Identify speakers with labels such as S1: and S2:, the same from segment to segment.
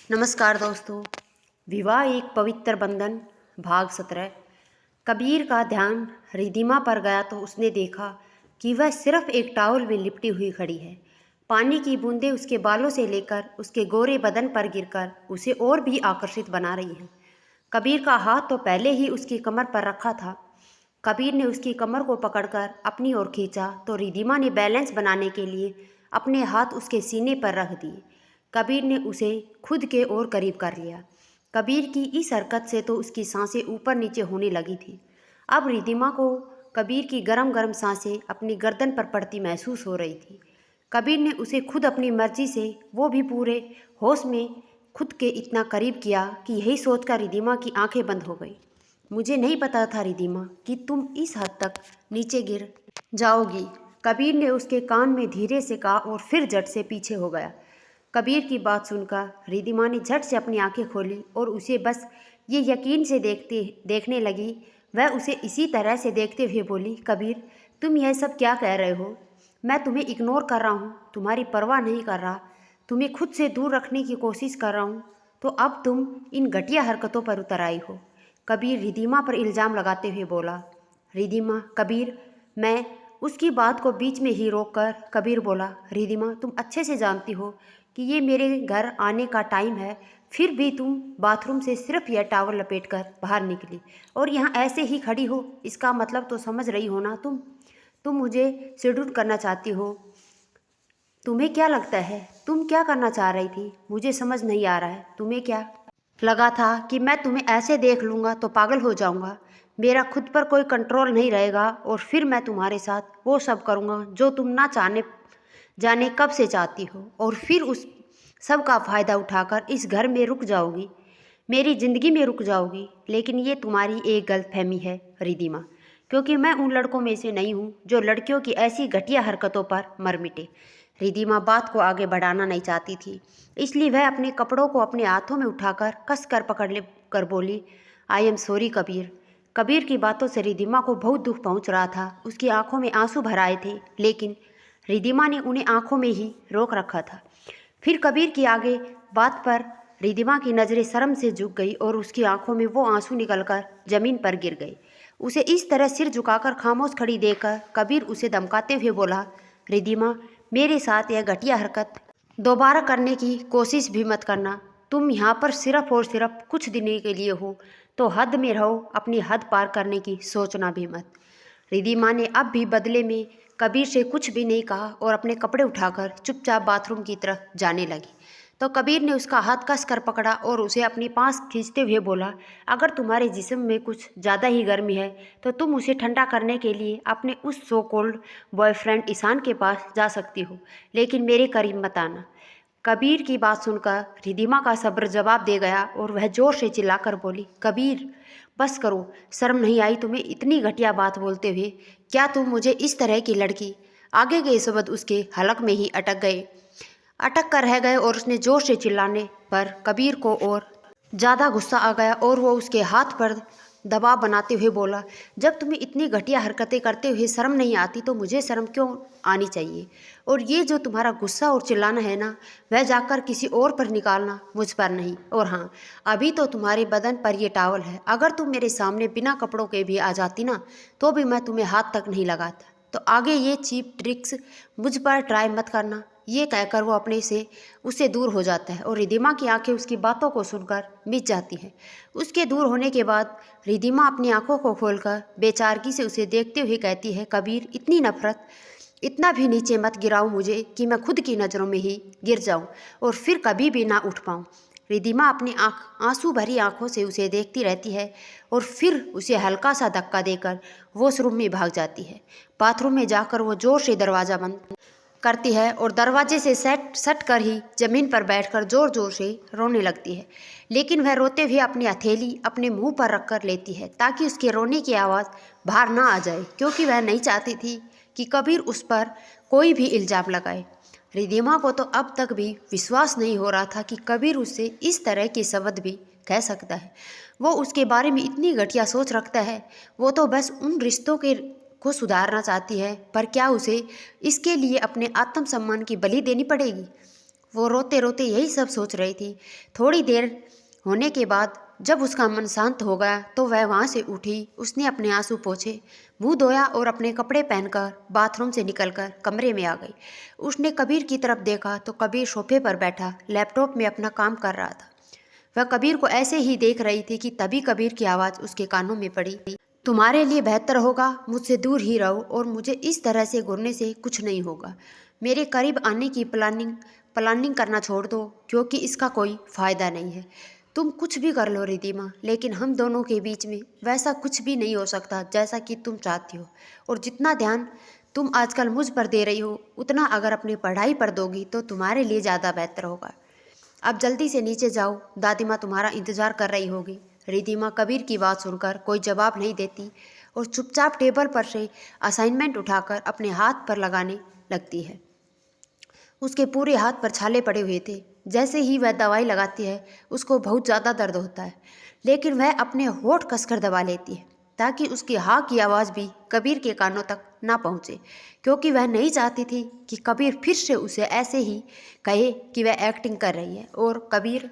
S1: नमस्कार दोस्तों। विवाह एक पवित्र बंधन भाग 17। कबीर का ध्यान रिधिमा पर गया तो उसने देखा कि वह सिर्फ एक टॉवल में लिपटी हुई खड़ी है। पानी की बूंदें उसके बालों से लेकर उसके गोरे बदन पर गिरकर उसे और भी आकर्षित बना रही हैं। कबीर का हाथ तो पहले ही उसकी कमर पर रखा था। कबीर ने उसकी कमर को पकड़कर अपनी ओर खींचा तो रिधिमा ने बैलेंस बनाने के लिए अपने हाथ उसके सीने पर रख दिए। कबीर ने उसे खुद के और करीब कर लिया। कबीर की इस हरकत से तो उसकी सांसें ऊपर नीचे होने लगी थी। अब रिधिमा को कबीर की गरम गरम सांसें अपनी गर्दन पर पड़ती महसूस हो रही थी। कबीर ने उसे खुद अपनी मर्जी से, वो भी पूरे होश में, खुद के इतना करीब किया कि यही सोचकर रिधिमा की आंखें बंद हो गई। मुझे नहीं पता था रिधिमा कि तुम इस हद तक नीचे गिर जाओगी, कबीर ने उसके कान में धीरे से कहा और फिर झट से पीछे हो गया। कबीर की बात सुनकर रिधिमा ने झट से अपनी आंखें खोली और उसे बस ये यकीन से देखने लगी। वह उसे इसी तरह से देखते हुए बोली, कबीर तुम यह सब क्या कह रहे हो? मैं तुम्हें इग्नोर कर रहा हूँ, तुम्हारी परवाह नहीं कर रहा, तुम्हें खुद से दूर रखने की कोशिश कर रहा हूँ, तो अब तुम इन घटिया हरकतों पर उतर आई हो। कबीर रिधिमा पर इल्ज़ाम लगाते हुए बोला। रिधिमा, कबीर, मैं उसकी बात को बीच में ही रोककर कबीर बोला, रिधिमा तुम अच्छे से जानती हो कि ये मेरे घर आने का टाइम है, फिर भी तुम बाथरूम से सिर्फ यह टॉवल लपेटकर बाहर निकली और यहाँ ऐसे ही खड़ी हो। इसका मतलब तो समझ रही हो ना तुम मुझे सेड्यूस करना चाहती हो। तुम्हें क्या लगता है तुम क्या करना चाह रही थी? मुझे समझ नहीं आ रहा है। तुम्हें क्या लगा था कि मैं तुम्हें ऐसे देख लूँगा तो पागल हो जाऊँगा, मेरा खुद पर कोई कंट्रोल नहीं रहेगा और फिर मैं तुम्हारे साथ वो सब करूँगा जो तुम ना जाने कब से चाहती हो, और फिर उस सब का फ़ायदा उठाकर इस घर में रुक जाओगी, मेरी ज़िंदगी में रुक जाओगी। लेकिन ये तुम्हारी एक गलतफहमी है रिधिमा, क्योंकि मैं उन लड़कों में से नहीं हूँ जो लड़कियों की ऐसी घटिया हरकतों पर मर मिटे। रिधिमा बात को आगे बढ़ाना नहीं चाहती थी, इसलिए वह अपने कपड़ों को अपने हाथों में उठाकर कस कर पकड़ ले कर बोली, I am sorry Kabir. Kabir की बातों से रिधिमा को बहुत दुख पहुंच रहा था। उसकी आंखों में आंसू भर आए थे, लेकिन रिधिमा ने उन्हें आंखों में ही रोक रखा था। फिर कबीर की आगे बात पर रिधिमा की नज़रें शर्म से झुक गई और उसकी आंखों में वो आंसू निकलकर जमीन पर गिर गए। उसे इस तरह सिर झुकाकर खामोश खड़ी देखकर कबीर उसे धमकाते हुए बोला, रिधिमा मेरे साथ यह घटिया हरकत दोबारा करने की कोशिश भी मत करना। तुम यहाँ पर सिर्फ और सिर्फ कुछ दिनों के लिए हो, तो हद में रहो, अपनी हद पार करने की सोचना भी मत। रिधिमा ने अब भी बदले में कबीर से कुछ भी नहीं कहा और अपने कपड़े उठाकर चुपचाप बाथरूम की तरफ जाने लगी। तो कबीर ने उसका हाथ कस कर पकड़ा और उसे अपने पास खींचते हुए बोला, अगर तुम्हारे जिस्म में कुछ ज़्यादा ही गर्मी है तो तुम उसे ठंडा करने के लिए अपने उस सो कॉल्ड बॉयफ्रेंड ईशान के पास जा सकती हो, लेकिन मेरे करीब मत आना। कबीर की बात सुनकर रिधिमा का सब्र जवाब दे गया और वह जोर से चिल्लाकर बोली, कबीर बस करो, शर्म नहीं आई तुम्हें इतनी घटिया बात बोलते हुए? क्या तुम मुझे इस तरह की लड़की? आगे के शब्द उसके हलक में ही अटक कर रह गए और उसने जोर से चिल्लाने पर कबीर को और ज़्यादा गुस्सा आ गया और वो उसके हाथ पर दबाव बनाते हुए बोला, जब तुम्हें इतनी घटिया हरकतें करते हुए शर्म नहीं आती तो मुझे शर्म क्यों आनी चाहिए? और ये जो तुम्हारा गुस्सा और चिल्लाना है ना, वह जाकर किसी और पर निकालना, मुझ पर नहीं। और हाँ, अभी तो तुम्हारे बदन पर ये टॉवल है, अगर तुम मेरे सामने बिना कपड़ों के भी आ जाती ना तो भी मैं तुम्हें हाथ तक नहीं लगाता। तो आगे ये चीप ट्रिक्स मुझ पर ट्राई मत करना। ये कहकर वो अपने से उससे दूर हो जाता है और रिधिमा की आंखें उसकी बातों को सुनकर मिच जाती हैं। उसके दूर होने के बाद रिधिमा अपनी आंखों को खोलकर बेचारगी से उसे देखते हुए कहती है, कबीर इतनी नफरत, इतना भी नीचे मत गिराओ मुझे कि मैं खुद की नज़रों में ही गिर जाऊं और फिर कभी भी ना उठ पाऊं। रिधिमा अपनी आंसू भरी आंखों से उसे देखती रहती है और फिर उसे हल्का सा धक्का देकर वो रूम में भाग जाती है। बाथरूम में जाकर वो जोर से दरवाज़ा बंद करती है और दरवाजे से सट कर ही जमीन पर बैठकर जोर जोर से रोने लगती है। लेकिन वह रोते हुए अपनी हथेली अपने मुंह पर रख कर लेती है ताकि उसके रोने की आवाज़ बाहर ना आ जाए, क्योंकि वह नहीं चाहती थी कि कबीर उस पर कोई भी इल्ज़ाम लगाए। रिधिमा को तो अब तक भी विश्वास नहीं हो रहा था कि कबीर उससे इस तरह के शब्द भी कह सकता है। वो उसके बारे में इतनी घटिया सोच रखता है। वो तो बस उन रिश्तों के को सुधारना चाहती है, पर क्या उसे इसके लिए अपने आत्मसम्मान की बलि देनी पड़ेगी? वो रोते रोते यही सब सोच रही थी। थोड़ी देर होने के बाद जब उसका मन शांत हो गया तो वह वहाँ से उठी। उसने अपने आंसू पोंछे, मुंह धोया और अपने कपड़े पहनकर बाथरूम से निकलकर कमरे में आ गई। उसने कबीर की तरफ देखा तो कबीर सोफे पर बैठा लैपटॉप में अपना काम कर रहा था। वह कबीर को ऐसे ही देख रही थी कि तभी कबीर की आवाज़ उसके कानों में पड़ी, तुम्हारे लिए बेहतर होगा मुझसे दूर ही रहो और मुझे इस तरह से घूरने से कुछ नहीं होगा। मेरे करीब आने की प्लानिंग करना छोड़ दो, क्योंकि इसका कोई फ़ायदा नहीं है। तुम कुछ भी कर लो रिद्धिमा, लेकिन हम दोनों के बीच में वैसा कुछ भी नहीं हो सकता जैसा कि तुम चाहती हो। और जितना ध्यान तुम आजकल मुझ पर दे रही हो, उतना अगर अपनी पढ़ाई पर दोगी तो तुम्हारे लिए ज़्यादा बेहतर होगा। अब जल्दी से नीचे जाओ, दादी माँ तुम्हारा इंतज़ार कर रही होगी। रिद्धिमा कबीर की बात सुनकर कोई जवाब नहीं देती और चुपचाप टेबल पर से असाइनमेंट उठाकर अपने हाथ पर लगाने लगती है। उसके पूरे हाथ पर छाले पड़े हुए थे। जैसे ही वह दवाई लगाती है उसको बहुत ज़्यादा दर्द होता है, लेकिन वह अपने होठ कसकर दबा लेती है ताकि उसकी हाँ की आवाज़ भी कबीर के कानों तक ना पहुँचे, क्योंकि वह नहीं चाहती थी कि कबीर फिर से उसे ऐसे ही कहे कि वह एक्टिंग कर रही है। और कबीर,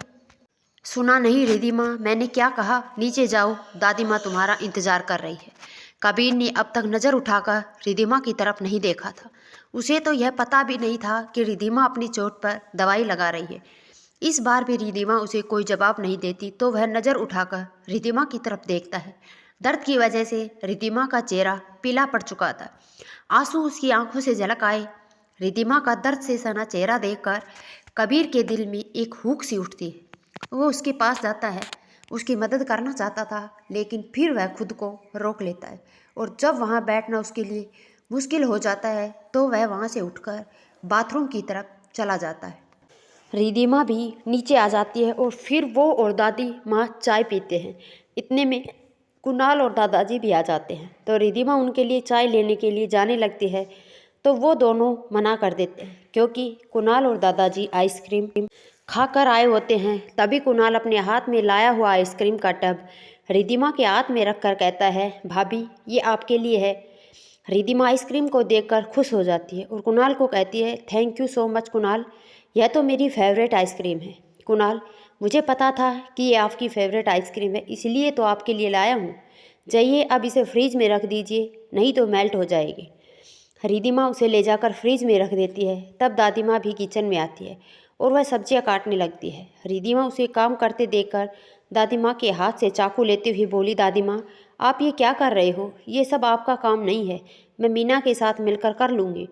S1: सुना नहीं रिद्धिमा, मैंने क्या कहा, नीचे जाओ, दादी माँ तुम्हारा इंतजार कर रही है। कबीर ने अब तक नज़र उठाकर रिद्धिमा की तरफ नहीं देखा था। उसे तो यह पता भी नहीं था कि रिद्धिमा अपनी चोट पर दवाई लगा रही है। इस बार भी रिद्धिमा उसे कोई जवाब नहीं देती तो वह नज़र उठाकर रिद्धिमा की तरफ देखता है। दर्द की वजह से रिद्धिमा का चेहरा पीला पड़ चुका था। आंसू उसकी आंखों से झलक आए। रिद्धिमा का दर्द से सना चेहरा देखकर कबीर के दिल में एक हुक सी उठती है। वो उसके पास जाता है, उसकी मदद करना चाहता था, लेकिन फिर वह खुद को रोक लेता है और जब वहाँ बैठना उसके लिए मुश्किल हो जाता है तो वह वहाँ से उठकर बाथरूम की तरफ चला जाता है। रिद्धिमा भी नीचे आ जाती है और फिर वो और दादी माँ चाय पीते हैं। इतने में कुणाल और दादाजी भी आ जाते हैं तो रिद्धिमा उनके लिए चाय लेने के लिए जाने लगती है तो वो दोनों मना कर देते हैं, क्योंकि कुणाल और दादाजी आइसक्रीम खाकर आए होते हैं। तभी कुणाल अपने हाथ में लाया हुआ आइसक्रीम का टब रिद्धिमा के हाथ में रखकर कहता है, भाभी ये आपके लिए है। रिद्धिमा आइसक्रीम को देखकर खुश हो जाती है और कुणाल को कहती है, thank you so much Kunal, यह तो मेरी फेवरेट आइसक्रीम है। कुणाल, मुझे पता था कि ये आपकी फेवरेट आइसक्रीम है, इसलिए तो आपके लिए लाया हूँ। जाइए अब इसे फ्रीज में रख दीजिए, नहीं तो मेल्ट हो जाएगी। रिद्धिमा उसे ले जाकर फ्रिज में रख देती है। तब दादी माँ भी किचन में आती है और वह सब्जियां काटने लगती है। रिद्धिमा उसे काम करते देखकर दादी माँ के हाथ से चाकू लेते हुए बोली, दादी माँ आप ये क्या कर रहे हो, ये सब आपका काम नहीं है, मैं मीना के साथ मिलकर कर लूँगी।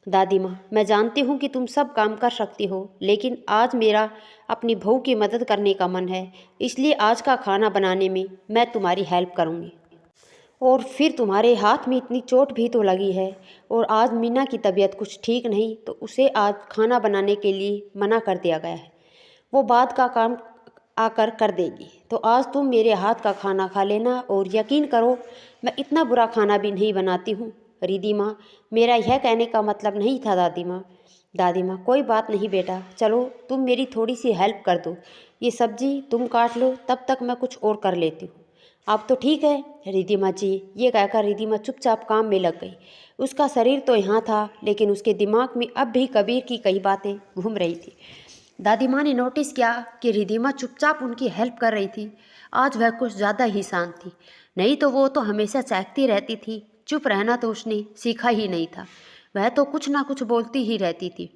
S1: दादी माँ, मैं जानती हूँ कि तुम सब काम कर सकती हो, लेकिन आज मेरा अपनी बहू की मदद करने का मन है, इसलिए आज का खाना बनाने में मैं तुम्हारी हेल्प करूँगी। और फिर तुम्हारे हाथ में इतनी चोट भी तो लगी है और आज मीना की तबीयत कुछ ठीक नहीं तो उसे आज खाना बनाने के लिए मना कर दिया गया है। वो बाद का काम आकर कर देगी, तो आज तुम मेरे हाथ का खाना खा लेना और यकीन करो मैं इतना बुरा खाना भी नहीं बनाती हूँ। रिद्धिमा, मेरा यह कहने का मतलब नहीं था दादी माँ। दादी माँ, कोई बात नहीं बेटा, चलो तुम मेरी थोड़ी सी हेल्प कर दो, ये सब्जी तुम काट लो, तब तक मैं कुछ और कर लेती हूँ। अब तो ठीक है रिद्धिमा जी, ये कहकर रिद्धिमा चुपचाप काम में लग गई। उसका शरीर तो यहाँ था, लेकिन उसके दिमाग में अब भी कबीर की कई बातें घूम रही थी। दादी माँ ने नोटिस किया कि रिद्धिमा चुपचाप उनकी हेल्प कर रही थी। आज वह कुछ ज़्यादा ही शांत थी, नहीं तो वो तो हमेशा चहकती रहती थी। चुप रहना तो उसने सीखा ही नहीं था, वह तो कुछ ना कुछ बोलती ही रहती थी।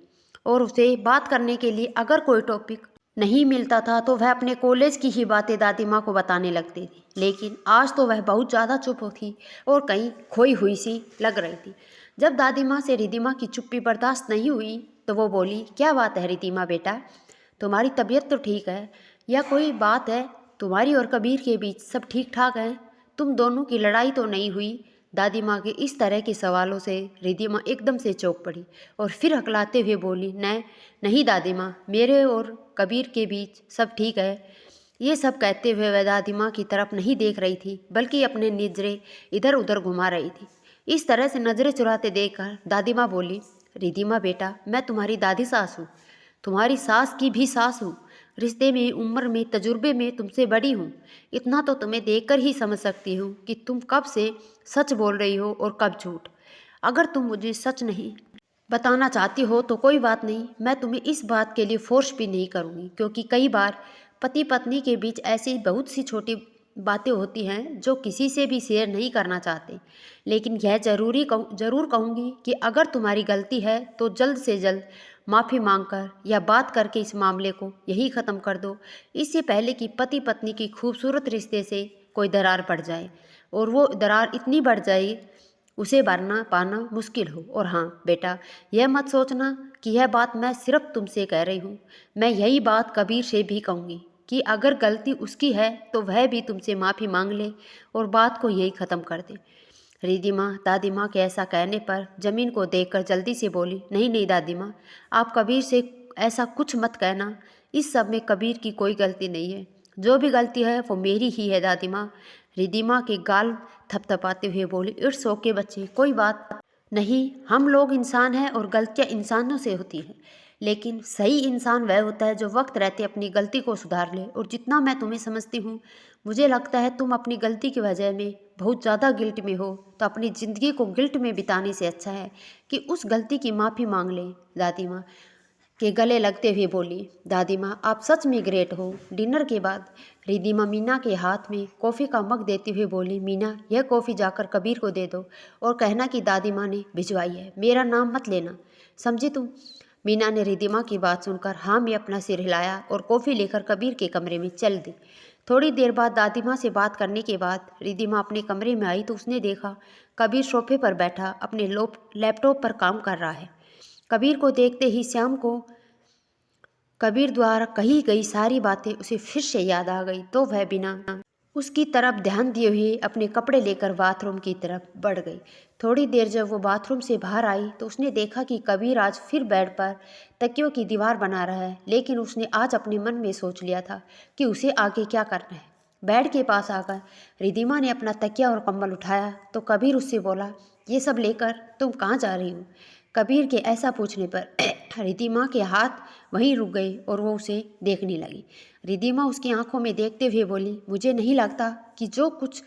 S1: और उसे बात करने के लिए अगर कोई टॉपिक नहीं मिलता था तो वह अपने कॉलेज की ही बातें दादी माँ को बताने लगती थी। लेकिन आज तो वह बहुत ज़्यादा चुप थी और कहीं खोई हुई सी लग रही थी। जब दादी माँ से रिद्धिमा की चुप्पी बर्दाश्त नहीं हुई तो वो बोली, क्या बात है रिद्धिमा बेटा, तुम्हारी तबीयत तो ठीक है या कोई बात है, तुम्हारी और कबीर के बीच सब ठीक ठाक है, तुम दोनों की लड़ाई तो नहीं हुई। दादी माँ के इस तरह के सवालों से रिद्धिमा एकदम से चौंक पड़ी और फिर हकलाते हुए बोली, नहीं दादी माँ, मेरे और कबीर के बीच सब ठीक है। ये सब कहते हुए वह दादी माँ की तरफ नहीं देख रही थी, बल्कि अपने नजरें इधर उधर घुमा रही थी। इस तरह से नजरें चुराते देखकर दादी माँ बोली, रिद्धिमा बेटा, मैं तुम्हारी दादी सास हूँ, तुम्हारी सास की भी सास हूँ, रिश्ते में, उम्र में, तजुर्बे में तुमसे बड़ी हूँ। इतना तो तुम्हें देखकर ही समझ सकती हूँ कि तुम कब से सच बोल रही हो और कब झूठ। अगर तुम मुझे सच नहीं बताना चाहती हो तो कोई बात नहीं, मैं तुम्हें इस बात के लिए फोर्स भी नहीं करूँगी, क्योंकि कई बार पति पत्नी के बीच ऐसी बहुत सी छोटी बातें होती हैं जो किसी से भी शेयर नहीं करना चाहते। लेकिन यह ज़रूर कहूँगी कि अगर तुम्हारी गलती है तो जल्द से जल्द माफ़ी मांगकर या बात करके इस मामले को यही ख़त्म कर दो, इससे पहले कि पति पत्नी की खूबसूरत रिश्ते से कोई दरार पड़ जाए और वो दरार इतनी बढ़ जाए उसे भरना पाना मुश्किल हो। और हाँ बेटा, यह मत सोचना कि यह बात मैं सिर्फ तुमसे कह रही हूँ, मैं यही बात कबीर से भी कहूँगी कि अगर गलती उसकी है तो वह भी तुमसे माफ़ी मांग ले और बात को यही ख़त्म कर दे। रिद्धि माँ दादी माँ के ऐसा कहने पर जमीन को देखकर जल्दी से बोली, नहीं नहीं दादी माँ, आप कबीर से ऐसा कुछ मत कहना, इस सब में कबीर की कोई गलती नहीं है, जो भी गलती है वो मेरी ही है दादी माँ। रिद्धि माँ के गाल थपथपाते हुए बोली, इट्स ओके बच्चे, कोई बात नहीं, हम लोग इंसान हैं और गलतियाँ इंसानों से होती हैं, लेकिन सही इंसान वह होता है जो वक्त रहते अपनी गलती को सुधार ले। और जितना मैं तुम्हें समझती हूँ, मुझे लगता है तुम अपनी गलती की वजह में बहुत ज़्यादा गिल्ट में हो, तो अपनी ज़िंदगी को गिल्ट में बिताने से अच्छा है कि उस गलती की माफ़ी मांग ले। दादी माँ के गले लगते हुए बोली, दादी माँ आप सच में ग्रेट हो। डिनर के बाद रिद्धि माँ मीना के हाथ में कॉफ़ी का मग देते हुए बोली, मीना यह कॉफ़ी जाकर कबीर को दे दो और कहना कि दादी माँ ने भिजवाई है, मेरा नाम मत लेना, समझी तुम। मीना ने रिद्धि माँ की बात सुनकर हाँ में अपना सिर हिलाया और कॉफ़ी लेकर कबीर के कमरे में चल दी। थोड़ी देर बाद दादी माँ से बात करने के बाद रिद्धि माँ अपने कमरे में आई तो उसने देखा कबीर सोफे पर बैठा अपने लैपटॉप पर काम कर रहा है। कबीर को देखते ही श्याम को कबीर द्वारा कही गई सारी बातें उसे फिर से याद आ गई, तो वह बिना उसकी तरफ ध्यान दिए हुए अपने कपड़े लेकर बाथरूम की तरफ बढ़ गई। थोड़ी देर जब वो बाथरूम से बाहर आई तो उसने देखा कि कबीर आज फिर बेड पर तकियों की दीवार बना रहा है, लेकिन उसने आज अपने मन में सोच लिया था कि उसे आगे क्या करना है। बेड के पास आकर रिद्धिमा ने अपना तकिया और कंबल उठाया तो कबीर उससे बोला, ये सब लेकर तुम कहाँ जा रही हो। कबीर के ऐसा पूछने पर रिद्धिमा के हाथ वहीं रुक गए और वो उसे देखने लगी। रिद्धिमा उसकी आंखों में देखते हुए बोली, मुझे नहीं लगता कि जो कुछ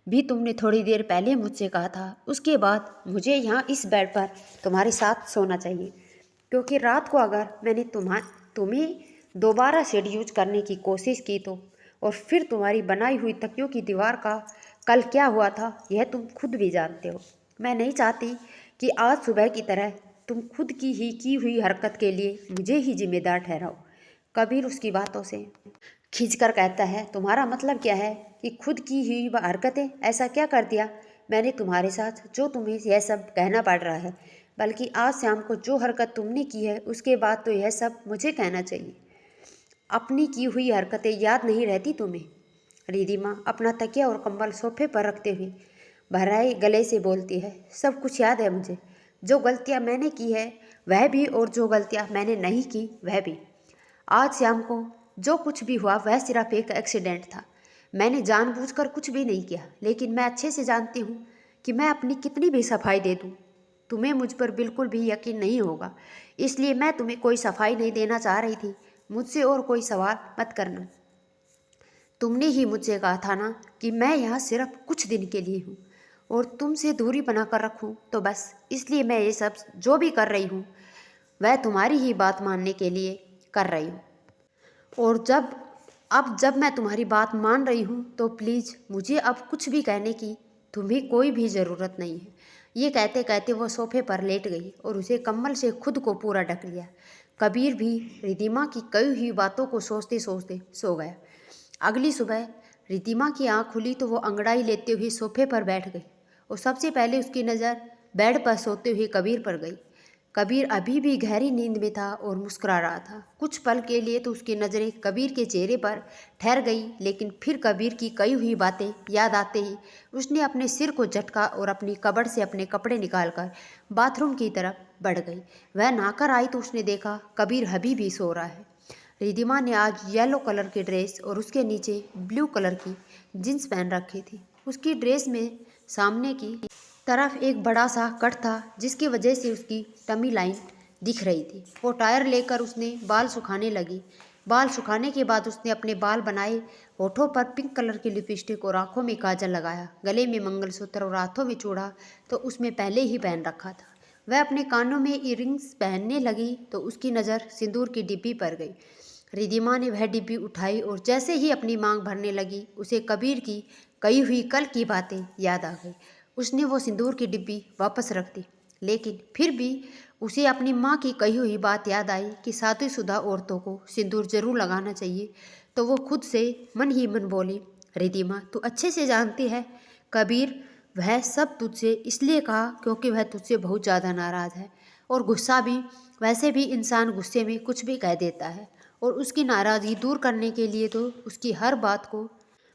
S1: भी तुमने थोड़ी देर पहले मुझसे कहा था उसके बाद मुझे यहाँ इस बेड पर तुम्हारे साथ सोना चाहिए, क्योंकि रात को अगर मैंने तुम्हें दोबारा शेड यूज करने की कोशिश की तो और फिर तुम्हारी बनाई हुई तकियों की दीवार का कल क्या हुआ था यह तुम खुद भी जानते हो। मैं नहीं चाहती कि आज सुबह की तरह तुम खुद की ही की हुई हरकत के लिए मुझे ही जिम्मेदार ठहराओ। कबीर उसकी बातों से खींचकर कहता है, तुम्हारा मतलब क्या है कि खुद की हुई हरकतें, ऐसा क्या कर दिया मैंने तुम्हारे साथ जो तुम्हें यह सब कहना पड़ रहा है, बल्कि आज शाम को जो हरकत तुमने की है उसके बाद तो यह सब मुझे कहना चाहिए। अपनी की हुई हरकतें याद नहीं रहती तुम्हें। रिद्धिमा अपना तकिया और कंबल सोफे पर रखते हुए भराए गले से बोलती है, सब कुछ याद है मुझे, जो गलतियां मैंने की है वह भी और जो गलतियां मैंने नहीं की वह भी। आज शाम को जो कुछ भी हुआ वह सिर्फ एक एक्सीडेंट था, मैंने जानबूझकर कुछ भी नहीं किया, लेकिन मैं अच्छे से जानती हूँ कि मैं अपनी कितनी भी सफाई दे दूँ तुम्हें मुझ पर बिल्कुल भी यकीन नहीं होगा, इसलिए मैं तुम्हें कोई सफाई नहीं देना चाह रही थी। मुझसे और कोई सवाल मत करना। तुमने ही मुझसे कहा था ना कि मैं यहाँ सिर्फ कुछ दिन के लिए हूँ और तुमसे दूरी बनाकर रखूँ, तो बस इसलिए मैं ये सब जो भी कर रही हूँ वह तुम्हारी ही बात मानने के लिए कर रही हूँ। और जब मैं तुम्हारी बात मान रही हूँ तो प्लीज़ मुझे अब कुछ भी कहने की तुम्हें कोई भी ज़रूरत नहीं है। ये कहते कहते वो सोफे पर लेट गई और उसे कंबल से खुद को पूरा ढक लिया। कबीर भी रिद्धिमा की कई हुई बातों को सोचते सोचते सो गया। अगली सुबह रिद्धिमा की आँख खुली तो वो अंगड़ाई लेते हुए सोफे पर बैठ गई और सबसे पहले उसकी नज़र बेड पर सोते हुए कबीर पर गई। कबीर अभी भी गहरी नींद में था और मुस्कुरा रहा था। कुछ पल के लिए तो उसकी नज़रें कबीर के चेहरे पर ठहर गई, लेकिन फिर कबीर की कई हुई बातें याद आते ही उसने अपने सिर को झटका और अपनी कबड़ से अपने कपड़े निकालकर बाथरूम की तरफ बढ़ गई। वह नहाकर आई तो उसने देखा कबीर अभी भी सो रहा है। रिद्धिमा ने आज येलो कलर की ड्रेस और उसके नीचे ब्लू कलर की जींस पहन रखी थी। उसकी ड्रेस में सामने की तरफ एक बड़ा सा कट था जिसकी वजह से उसकी टमी लाइन दिख रही थी। वो टायर लेकर उसने बाल सुखाने लगी। बाल सुखाने के बाद उसने अपने बाल बनाए, होठों पर पिंक कलर की लिपस्टिक और आंखों में काजल लगाया। गले में मंगलसूत्र और हाथों में चूड़ा तो उसमें पहले ही पहन रखा था। वह अपने कानों में इयररिंग्स पहनने लगी तो उसकी नज़र सिंदूर की डिब्बी पर गई। रिद्धिमा ने वह डिब्बी उठाई और जैसे ही अपनी मांग भरने लगी उसे कबीर की कही हुई कल की बातें याद आ गई। उसने वो सिंदूर की डिब्बी वापस रख दी, लेकिन फिर भी उसे अपनी माँ की कही हुई बात याद आई कि शादीशुदा औरतों को सिंदूर जरूर लगाना चाहिए। तो वो खुद से मन ही मन बोली, रिद्धिमा तू अच्छे से जानती है कबीर वह सब तुझसे इसलिए कहा क्योंकि वह तुझसे बहुत ज़्यादा नाराज़ है, और गुस्सा भी। वैसे भी इंसान गुस्से में कुछ भी कह देता है, और उसकी नाराज़गी दूर करने के लिए तो उसकी हर बात को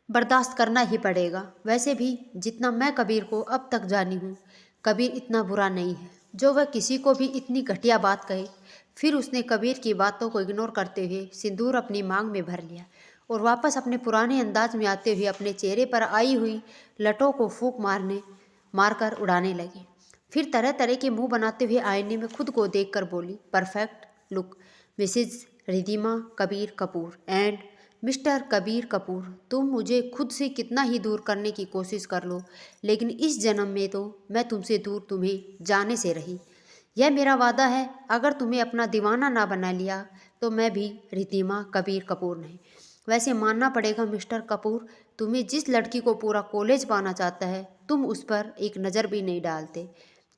S1: बर्दाश्त करना ही पड़ेगा। वैसे भी जितना मैं कबीर को अब तक जानी हूँ, कबीर इतना बुरा नहीं है जो वह किसी को भी इतनी घटिया बात कहे। फिर उसने कबीर की बातों को इग्नोर करते हुए सिंदूर अपनी मांग में भर लिया और वापस अपने पुराने अंदाज में आते हुए अपने चेहरे पर आई हुई लटों को फूंक मारकर उड़ाने लगी। फिर तरह तरह के मुंह बनाते हुए आईने में खुद को देखकर बोली, perfect look Mrs Riddhima Kabir Kapoor and Mr Kabir Kapoor. तुम मुझे खुद से कितना ही दूर करने की कोशिश कर लो, लेकिन इस जन्म में तो मैं तुमसे दूर तुम्हें जाने से रही। यह मेरा वादा है, अगर तुम्हें अपना दीवाना ना बना लिया तो मैं भी रिद्धिमा कबीर कपूर नहीं। वैसे मानना पड़ेगा मिस्टर कपूर, तुम्हें जिस लड़की को पूरा कॉलेज पाना चाहता है तुम उस पर एक नज़र भी नहीं डालते।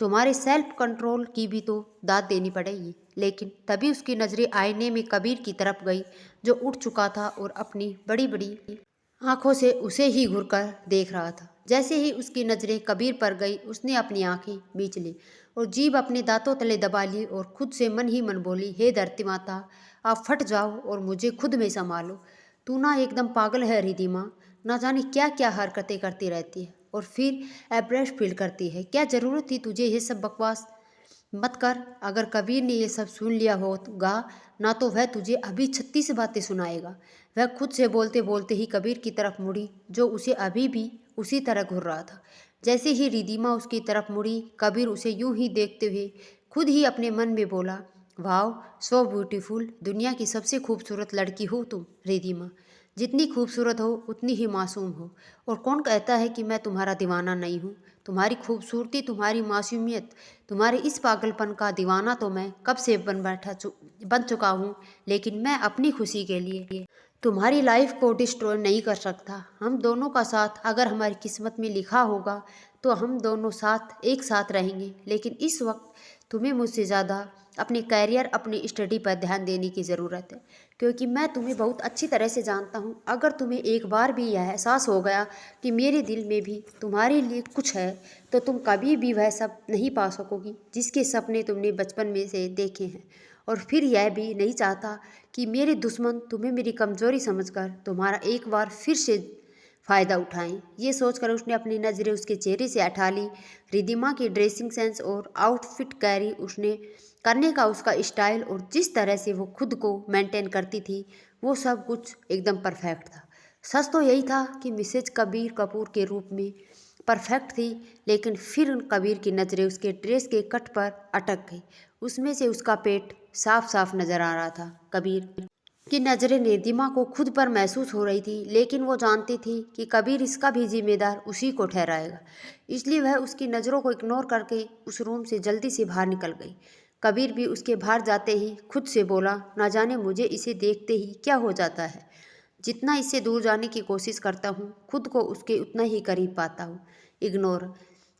S1: तुम्हारे सेल्फ कंट्रोल की भी तो दाद देनी पड़ेगी। लेकिन तभी उसकी नज़रें आईने में कबीर की तरफ गई जो उठ चुका था और अपनी बड़ी बड़ी आंखों से उसे ही घूरकर देख रहा था। जैसे ही उसकी नज़रें कबीर पर गई उसने अपनी आंखें बीच ली और जीभ अपने दांतों तले दबा ली और खुद से मन ही मन बोली, हे धरती माता आप फट जाओ और मुझे खुद में संभालो। तू ना एकदम पागल है रिद्धिमा, ना जाने क्या क्या हरकतें करती रहती है और फिर एब्रेस्ट फील करती है। क्या ज़रूरत थी तुझे ये सब बकवास मत कर। अगर कबीर ने ये सब सुन लिया होगा ना तो वह तुझे अभी 36 बातें सुनाएगा। वह खुद से बोलते बोलते ही कबीर की तरफ मुड़ी जो उसे अभी भी उसी तरह घूर रहा था। जैसे ही रिद्धिमा उसकी तरफ मुड़ी कबीर उसे यूं ही देखते हुए खुद ही अपने मन में बोला, वाओ सो ब्यूटीफुल, दुनिया की सबसे खूबसूरत लड़की हो तुम रिद्धिमा। जितनी खूबसूरत हो उतनी ही मासूम हो, और कौन कहता है कि मैं तुम्हारा दीवाना नहीं हूँ। तुम्हारी खूबसूरती, तुम्हारी मासूमियत, तुम्हारे इस पागलपन का दीवाना तो मैं कब से बन चुका हूँ, लेकिन मैं अपनी खुशी के लिए तुम्हारी लाइफ को डिस्ट्रॉय नहीं कर सकता। हम दोनों का साथ अगर हमारी किस्मत में लिखा होगा तो हम दोनों साथ एक साथ रहेंगे, लेकिन इस वक्त तुम्हें मुझसे ज़्यादा अपने करियर, अपनी स्टडी पर ध्यान देने की ज़रूरत है, क्योंकि मैं तुम्हें बहुत अच्छी तरह से जानता हूँ। अगर तुम्हें एक बार भी यह एहसास हो गया कि मेरे दिल में भी तुम्हारे लिए कुछ है तो तुम कभी भी वह सब नहीं पा सकोगी जिसके सपने तुमने बचपन में से देखे हैं। और फिर यह भी नहीं चाहता कि मेरे दुश्मन तुम्हें मेरी कमज़ोरी समझकर तुम्हारा एक बार फिर से फ़ायदा उठाएं। ये सोचकर उसने अपनी नज़रें उसके चेहरे से हटा ली। रिद्धिमा की ड्रेसिंग सेंस और आउटफिट कैरी उसने करने का उसका स्टाइल और जिस तरह से वो खुद को मेंटेन करती थी वो सब कुछ एकदम परफेक्ट था। सच तो यही था कि मिसेज कबीर कपूर के रूप में परफेक्ट थी, लेकिन फिर कबीर की नज़रें उसके ड्रेस के कट पर अटक गई। उसमें से उसका पेट साफ साफ नजर आ रहा था। कबीर की नज़रें रिद्धिमा को खुद पर महसूस हो रही थी, लेकिन वो जानती थी कि कबीर इसका भी जिम्मेदार उसी को ठहराएगा। इसलिए वह उसकी नज़रों को इग्नोर करके उस रूम से जल्दी से बाहर निकल गई। कबीर भी उसके बाहर जाते ही खुद से बोला, ना जाने मुझे इसे देखते ही क्या हो जाता है। जितना इससे दूर जाने की कोशिश करता हूँ खुद को उसके उतना ही करीब पाता हूँ। इग्नोर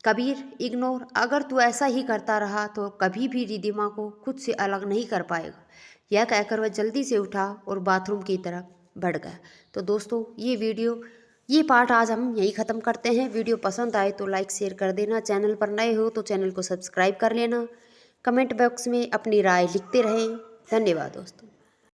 S1: कबीर इग्नोर, अगर तू ऐसा ही करता रहा तो कभी भी रिद्धिमा को खुद से अलग नहीं कर पाएगा। यह कहकर वह जल्दी से उठा और बाथरूम की तरफ बढ़ गया। तो दोस्तों ये पार्ट आज हम यहीं ख़त्म करते हैं। वीडियो पसंद आए तो लाइक शेयर कर देना, चैनल पर नए हो तो चैनल को सब्सक्राइब कर लेना, कमेंट बॉक्स में अपनी राय लिखते रहें। धन्यवाद दोस्तों।